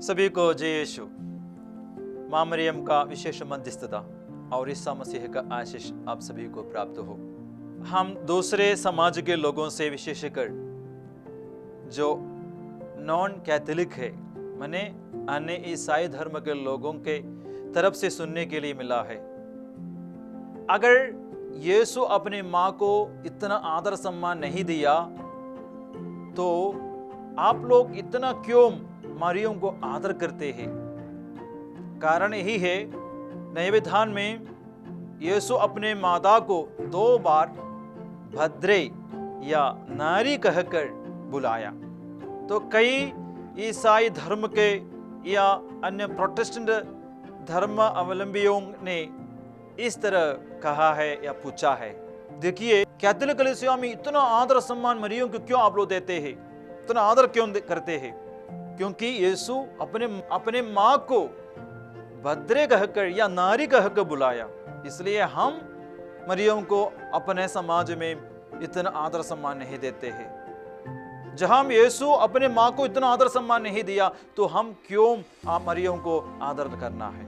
सभी को जय यीशु। माँ मरियम का विशेष मध्यस्थता और ईसा मसीह का आशीष आप सभी को प्राप्त हो। हम दूसरे समाज के लोगों से विशेषकर जो नॉन कैथोलिक है, माने अन्य ईसाई धर्म के लोगों के तरफ से सुनने के लिए मिला है, अगर यीशु अपनी माँ को इतना आदर सम्मान नहीं दिया तो आप लोग इतना क्यों मरियम को आदर करते हैं। कारण यही है, नए विधान में यीशु अपने माता को 2 बार भद्रे या नारी कहकर बुलाया। तो कई ईसाई धर्म के या अन्य प्रोटेस्टेंट धर्म अवलंबियों ने इस तरह कहा है या पूछा है। देखिए, कैथोलिक कलीसिया में इतना आदर सम्मान मरियम को क्यों आप लोग देते हैं, इतना आदर क्यों करते हैं? क्योंकि यीशु अपने माँ को भद्रे कहकर या नारी कहकर बुलाया, इसलिए हम मरियम को अपने समाज में इतना आदर सम्मान नहीं देते हैं। जहां यीशु अपने माँ को इतना आदर सम्मान नहीं दिया तो हम क्यों मरियम को आदर करना है?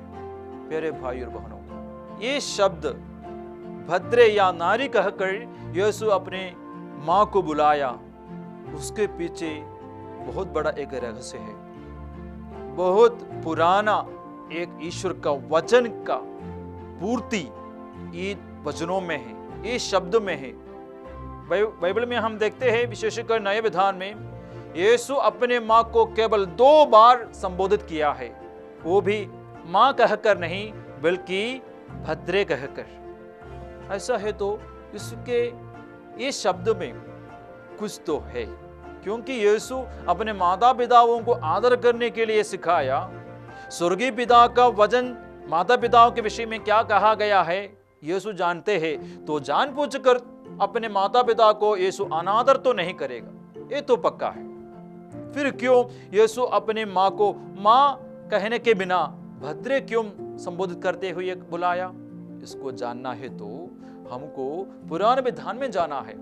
प्यारे भाई और बहनों, ये शब्द भद्रे या नारी कहकर यीशु अपने माँ को बुलाया, उसके पीछे बहुत बड़ा एक रहस्य है। बहुत पुराना एक ईश्वर का वचन का पूर्ति ये वचनों में है, ये शब्द में है। बाइबल में हम देखते हैं, विशेषकर नए विधान में यीशु अपने माँ को केवल 2 बार संबोधित किया है, वो भी माँ कहकर नहीं बल्कि भद्रे कहकर। ऐसा है तो इसके ये शब्द में कुछ तो है, क्योंकि यीशु अपने माता पिताओं को आदर करने के लिए सिखाया। स्वर्गीय पिता का वचन माता पिताओं के विषय में क्या कहा गया है यीशु जानते हैं, तो जानबूझकर अपने माता पिता को यीशु अनादर तो नहीं करेगा, ये तो पक्का है। फिर क्यों यीशु अपने माँ को माँ कहने के बिना भद्रे क्यों संबोधित करते हुए बुलाया? इसको जानना है तो हमको पुराने विधान में जाना है।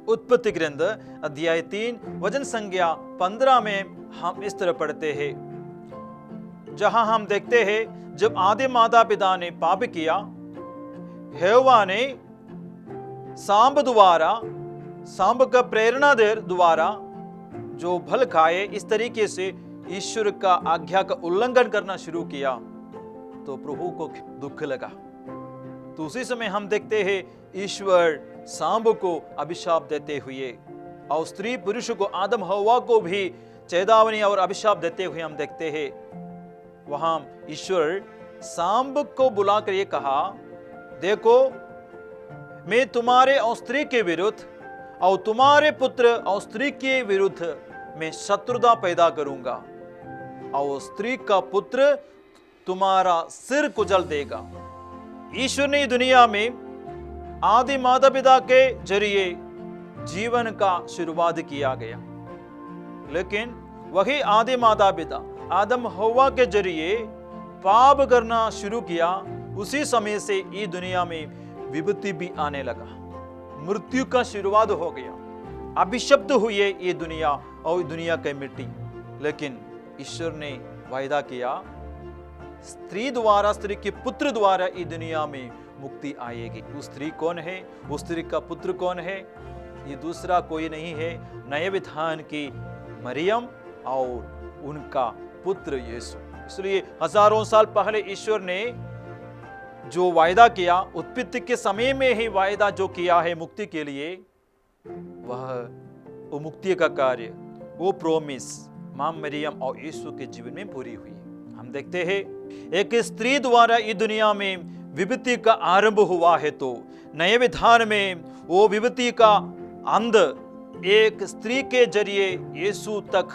उत्पत्ति ग्रंथ अध्याय 3 वचन संज्ञा 15 में हम इस तरह पढ़ते हैं, जहां हम देखते हैं, जब आदि माता पिता ने पाप किया, यहोवा ने सांब का प्रेरणा द्वारा जो फल खाए, इस तरीके से ईश्वर का आज्ञा का उल्लंघन करना शुरू किया तो प्रभु को दुख लगा। तो उसी समय हम देखते हैं ईश्वर सांब को अभिशाप देते हुए और स्त्री पुरुष को आदम हवा को भी चेतावनी और अभिशाप देते हुए हम देखते हैं। वहां ईश्वर सांब को बुलाकर ये कहा, देखो मैं तुम्हारे और स्त्री के विरुद्ध और तुम्हारे पुत्र और स्त्री के विरुद्ध मैं शत्रुता पैदा करूंगा और स्त्री का पुत्र तुम्हारा सिर कुचल देगा। ईश्वर ने दुनिया में आदि माता पिता के जरिए जीवन का शुरुआत किया गया, लेकिन वही आदि माता पिता आदम हवा के जरिए पाप करना शुरू किया। उसी समय से ये दुनिया में विपत्ति भी आने लगा, मृत्यु का शुरुआत हो गया, अभिशप्त हुई ये दुनिया और दुनिया की मिट्टी। लेकिन ईश्वर ने वायदा किया, स्त्री द्वारा, स्त्री के पुत्र द्वारा ये दुनिया में मुक्ति आएगी। वो स्त्री कौन है? वो स्त्री का पुत्र कौन है? ये दूसरा कोई नहीं है, नए विधान की मरियम और उनका पुत्र यीशु। इसलिए हजारों साल पहले ईश्वर ने जो वायदा किया, उत्पत्ति के समय में ही वायदा जो किया है मुक्ति के लिए, वो मुक्ति का कार्य, वो प्रोमिस मां मरियम और यीशु के जीवन में पूरी हुई। हम देखते हैं, एक स्त्री द्वारा इस दुनिया में विपत्ति का आरंभ हुआ है, तो नए विधान में वो विपत्ति का अंत एक स्त्री के जरिए यीशु तक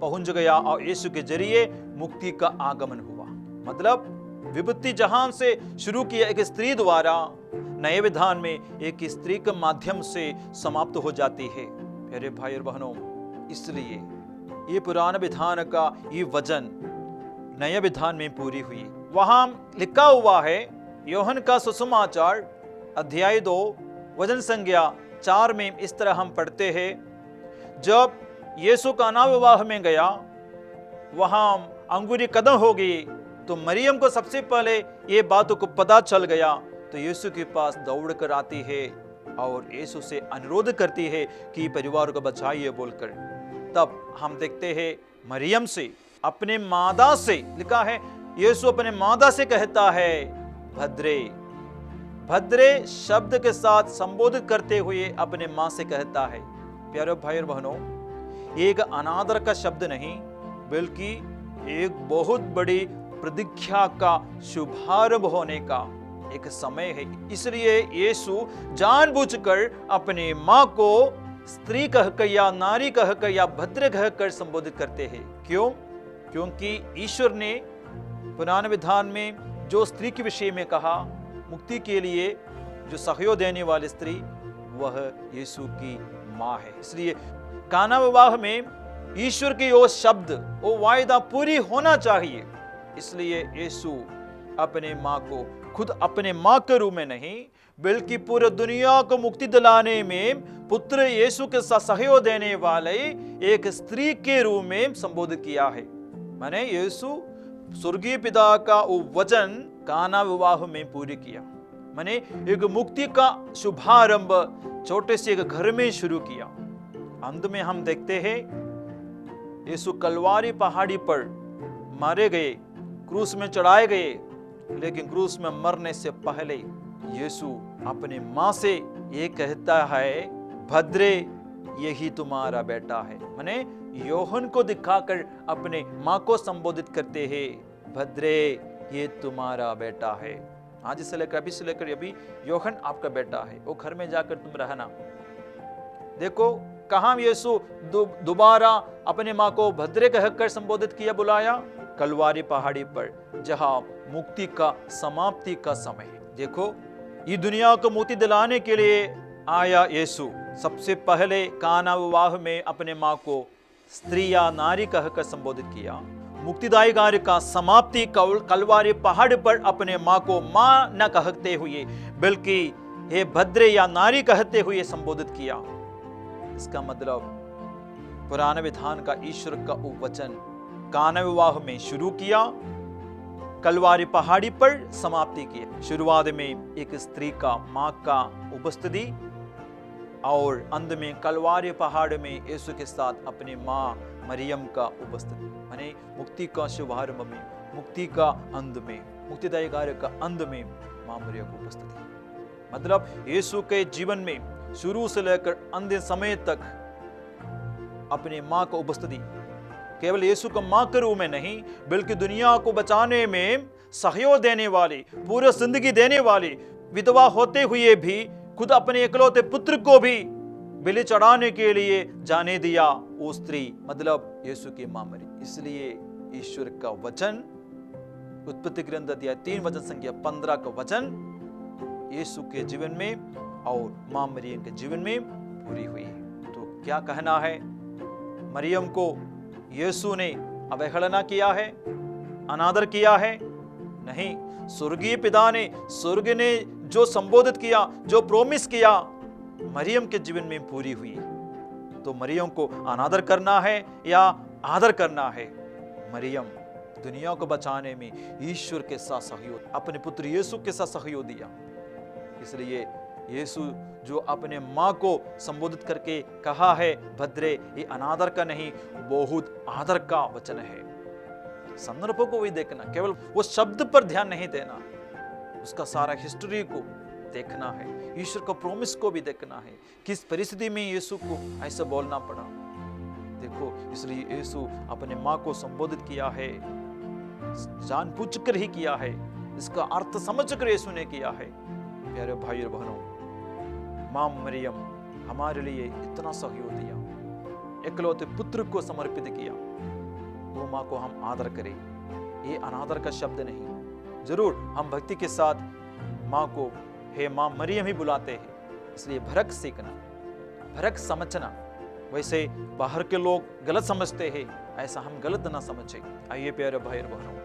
पहुंच गया और यीशु के जरिए मुक्ति का आगमन हुआ। मतलब विपत्ति जहां से शुरू किया एक स्त्री द्वारा, नए विधान में एक स्त्री के माध्यम से समाप्त हो जाती है। प्यारे भाई और बहनों, इसलिए ये पुराने विधान का ये वचन नए विधान में पूरी हुई। वहां लिखा हुआ है, यूहन्ना का सुसमाचार अध्याय 2 वचन संज्ञा 4 में इस तरह हम पढ़ते हैं, जब यीशु काना विवाह में गया वहां अंगूरी कदम हो गई, तो मरियम को सबसे पहले ये बातों को पता चल गया, तो यीशु के पास दौड़ कर आती है और यीशु से अनुरोध करती है कि परिवार को बचाइए बोलकर। तब हम देखते हैं मरियम से, अपने मादा से, लिखा है यीशु अपने मादा से कहता है भद्रे। भद्रे शब्द के साथ संबोधित करते हुए अपने मां से कहता है। प्यारे भाई और बहनों, एक अनादर का शब्द नहीं, बल्कि एक बहुत बड़ी प्रतिज्ञा का शुभारंभ होने का एक समय है। इसलिए यीशु जानबूझकर अपने मां को स्त्री कहकर या नारी कहकर या भद्र कहकर संबोधित करते हैं। क्यों? क्योंकि ईश्वर ने पुराने विधान में जो स्त्री के विषय में कहा, मुक्ति के लिए जो सहयोग देने वाली स्त्री, वह यीशु की मां है। इसलिए काना विवाह में ईश्वर की वो शब्द, वो वायदा पूरी होना चाहिए। इसलिए यीशु अपने मां को खुद अपने मां के रूप में नहीं, बल्कि पूरे दुनिया को मुक्ति दिलाने में पुत्र यीशु के साथ सहयोग देने वाले एक स्त्री के रूप में संबोधित किया है। माने यीशु स्वर्गीय पिता का वो वचन काना विवाह में पूरी किया। माने एक मुक्ति का शुभारंभ छोटे से एक घर में शुरू किया। अंत में हम देखते हैं यीशु कलवारी पहाड़ी पर मारे गए, क्रूस में चढ़ाए गए, लेकिन क्रूस में मरने से पहले यीशु अपने मां से ये कहता है भद्रे, यही तुम्हारा बेटा है। माने योहन को दिखाकर अपने मां को संबोधित करते हैं, भद्रे ये तुम्हारा बेटा है। आज से लेकर अभी से लेकर अभी योहन आपका बेटा है, वो घर में जाकर तुम रहना। देखो कहां यीशु दोबारा अपने मां को भद्रे कहकर संबोधित किया, बुलाया, कलवारी पहाड़ी पर, जहां मुक्ति का समाप्ति का समय है। देखो ये दुनिया को मुक्ति दिलाने के लिए आया यीशु। सबसे पहले काना विवाह में अपने मां को स्त्री या नारी कहकर संबोधित किया। मुक्तिदायी कार्य का समाप्ति कलवारी पहाड़ पर अपने मां को मां न कहते हुए, बल्कि हे भद्रे या नारी कहते हुए संबोधित किया। इसका मतलब पुराने विधान का ईश्वर का वचन काना विवाह में शुरू किया, कलवारी पहाड़ी पर समाप्ति की। शुरुआत में एक स्त्री का मां का उपस्थिति और अंत में कलवारी पहाड़ में यीशु के साथ अपनी मां मरियम का उपस्थिति। माने मुक्ति का शुभारंभ में, मुक्ति का अंत में, मुक्तिदायी कार्य का अंत में मां मरियम की उपस्थिति। मतलब यीशु के जीवन में शुरू से लेकर अंतिम समय तक अपने मां का उपस्थिति, केवल यीशु का मां के रूप में नहीं, बल्कि दुनिया को बचाने में सहयोग देने वाली, पूरी जिंदगी देने वाली, विधवा होते हुए भी खुद अपने इकलौते पुत्र को भी बलि चढ़ाने के लिए जाने दिया वो स्त्री, मतलब यीशु की मां मरी। इसलिए ईश्वर का वचन, उत्पत्ति ग्रंथ अध्याय 3 वचन संख्या 15 का वचन यीशु के जीवन में और मां मरियम के जीवन में पूरी हुई है। तो क्या कहना है? मरियम को यीशु ने अवहेलना किया है, अनादर किया है? नहीं, स्वर्गीय पिता ने, स्वर्ग ने जो संबोधित किया, जो प्रोमिस किया, मरियम के जीवन में पूरी हुई। तो मरियम को अनादर करना है या आदर करना है? मरियम दुनिया को बचाने में ईश्वर के साथ सहयोग, अपने पुत्र यीशु के साथ सहयोग दिया। इसलिए यीशु जो अपने मां को संबोधित करके कहा है भद्रे, ये अनादर का नहीं, बहुत आदर का वचन है। संदर्भों को भी देखना, केवल वो शब्द पर ध्यान नहीं देना, उसका सारा हिस्ट्री को देखना है, ईश्वर का प्रॉमिस को भी देखना है, किस परिस्थिति में यीशु को ऐसा बोलना पड़ा। देखो, इसलिए यीशु अपने मां को संबोधित किया है, जानबूझकर ही किया है, इसका अर्थ समझकर यीशु ने किया है। प्यारे भाई और बहनों, मां मरियम हमारे लिए इतना सहयोग दिया, इकलौते पुत्र को समर्पित किया। वो मां को हम आदर करें, ये अनादर का शब्द नहीं। जरूर हम भक्ति के साथ मां को हे मां मरियम ही बुलाते हैं, इसलिए भरक सीखना, भरक समझना। वैसे बाहर के लोग गलत समझते हैं, ऐसा हम गलत ना समझे। आइए प्यारे भाई और बहनों,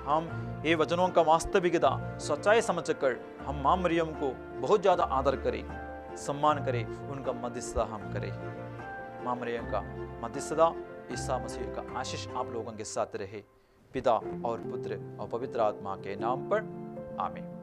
हम ये वचनों का वास्तविकता सच्चाई समझकर हम मां मरियम को बहुत ज्यादा आदर करें, सम्मान करें, उनका मध्यस्थता हम करें। मां मरियम का मध्यस्थता ईसा मसीह का आशीष आप लोगों के साथ रहे, पिता और पुत्र और पवित्र आत्मा के नाम पर, आमीन।